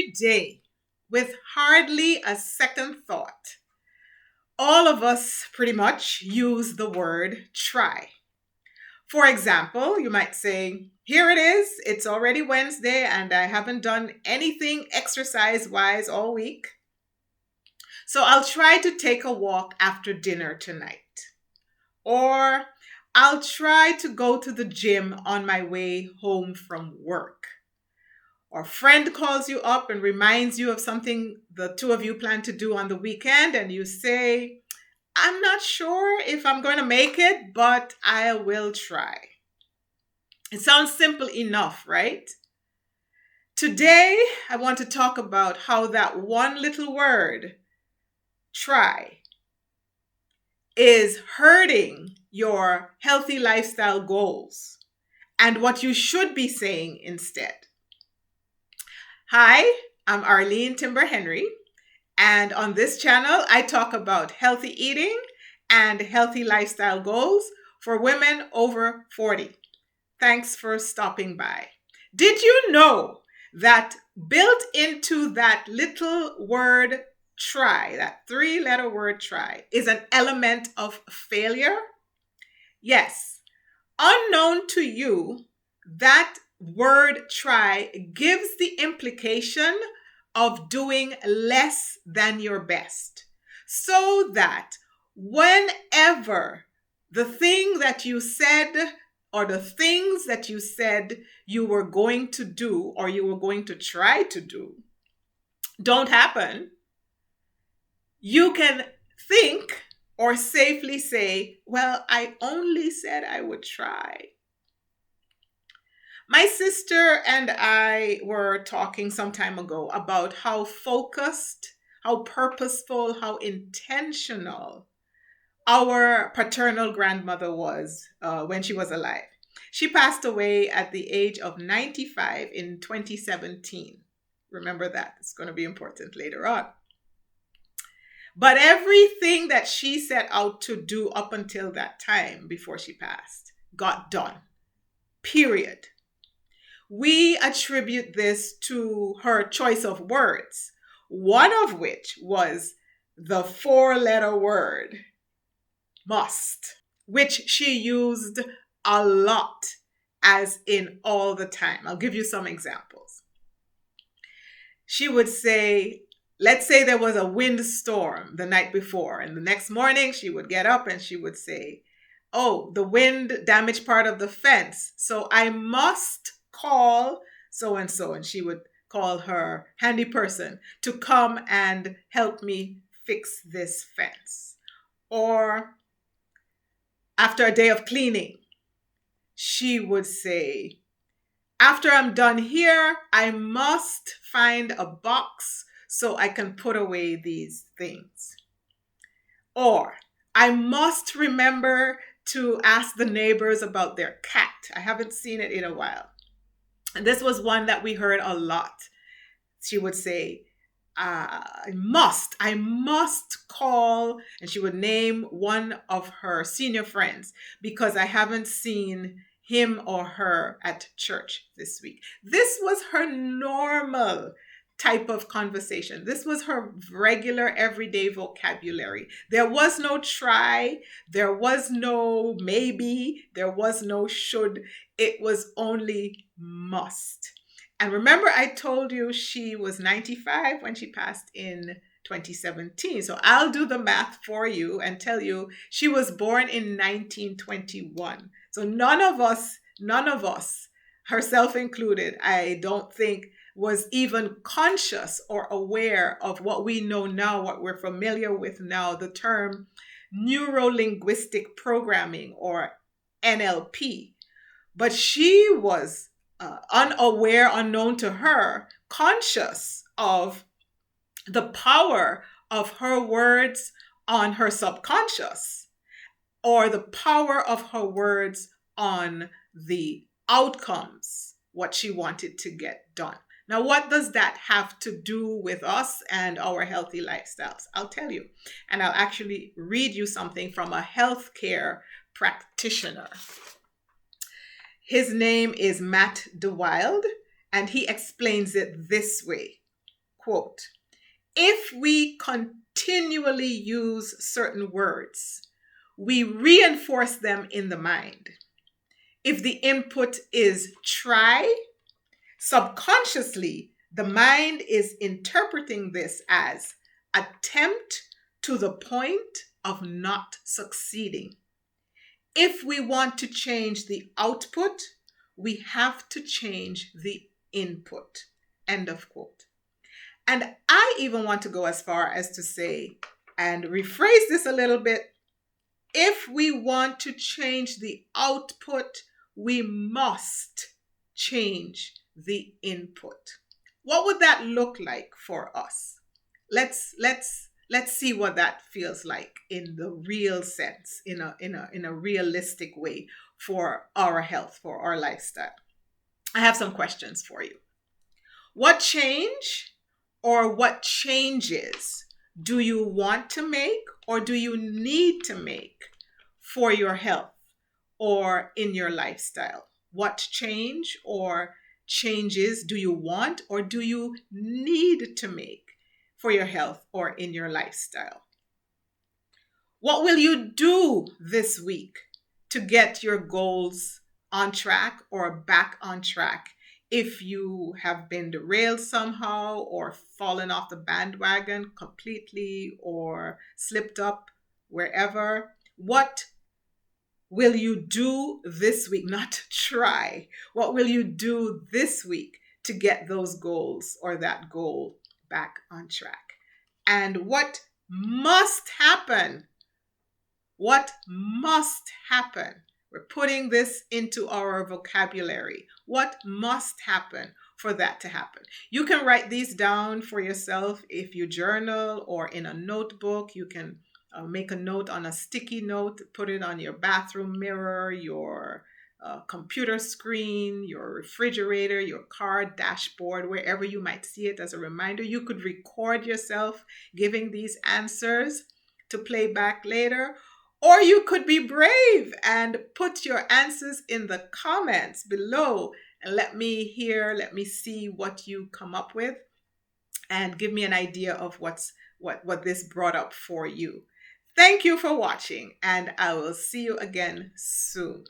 every day with hardly a second thought. All of us pretty much use the word try. For example, you might say, here it is, it's already Wednesday and I haven't done anything exercise wise all week. So I'll try to take a walk after dinner tonight. Or I'll try to go to the gym on my way home from work. Or a friend calls you up and reminds you of something the two of you plan to do on the weekend, and you say, I'm not sure if I'm going to make it, but I will try. It sounds simple enough, right? Today, I want to talk about how that one little word, try, is hurting your healthy lifestyle goals and what you should be saying instead. Hi, I'm Arlene Timber Henry, and on this channel, I talk about healthy eating and healthy lifestyle goals for women over 40. Thanks for stopping by. Did you know that built into that little word try, that three-letter word try, is an element of failure? Yes. Unknown to you, that word try gives the implication of doing less than your best. So that whenever the thing that you said or the things that you said you were going to do or you were going to try to do don't happen, you can think or safely say, well, I only said I would try. My sister and I were talking some time ago about how focused, how purposeful, how intentional our paternal grandmother was when she was alive. She passed away at the age of 95 in 2017. Remember that. It's going to be important later on. But everything that she set out to do up until that time before she passed got done. Period. We attribute this to her choice of words, one of which was the four-letter word, must, which she used a lot, as in all the time. I'll give you some examples. She would say, let's say there was a windstorm the night before, and the next morning she would get up and she would say, oh, the wind damaged part of the fence, so I must call so and so. And she would call her handy person to come and help me fix this fence. Or after a day of cleaning, she would say, after I'm done here, I must find a box so I can put away these things. Or I must remember to ask the neighbors about their cat. I haven't seen it in a while. And this was one that we heard a lot. She would say, I must call, and she would name one of her senior friends because I haven't seen him or her at church this week. This was her normal type of conversation. This was her regular everyday vocabulary. There was no try, there was no maybe, there was no should. It was only must. And remember, I told you she was 95 when she passed in 2017. So I'll do the math for you and tell you she was born in 1921. So none of us, herself included, I don't think was even conscious or aware of what we know now, what we're familiar with now, the term neuro-linguistic programming or NLP. But she was unaware, unknown to her, conscious of the power of her words on her subconscious, or the power of her words on the outcomes, what she wanted to get done. Now, what does that have to do with us and our healthy lifestyles? I'll tell you, and I'll actually read you something from a healthcare practitioner. His name is Matt DeWild, and he explains it this way. quote, if we continually use certain words, we reinforce them in the mind. If the input is try, subconsciously, the mind is interpreting this as attempt to the point of not succeeding. If we want to change the output, we have to change the input. End of quote. And I even want to go as far as to say, and rephrase this a little bit, if we want to change the output, we must change the input. What would that look like for us? Let's see what that feels like in the real sense, in a realistic way for our health, for our lifestyle. I have some questions for you. What change or what changes do you want to make or do you need to make for your health or in your lifestyle? What change or changes do you want or do you need to make for your health or in your lifestyle? What will you do this week to get your goals on track or back on track if you have been derailed somehow or fallen off the bandwagon completely or slipped up wherever? What will you do this week? Not try. What will you do this week to get those goals or that goal back on track? And what must happen? What must happen? We're putting this into our vocabulary. What must happen for that to happen? You can write these down for yourself if you journal or in a notebook. You can make a note on a sticky note, put it on your bathroom mirror, your computer screen, your refrigerator, your car dashboard, wherever you might see it as a reminder. You could record yourself giving these answers to play back later. Or you could be brave and put your answers in the comments below and let me see what you come up with and give me an idea of what this brought up for you. Thank you for watching, and I will see you again soon.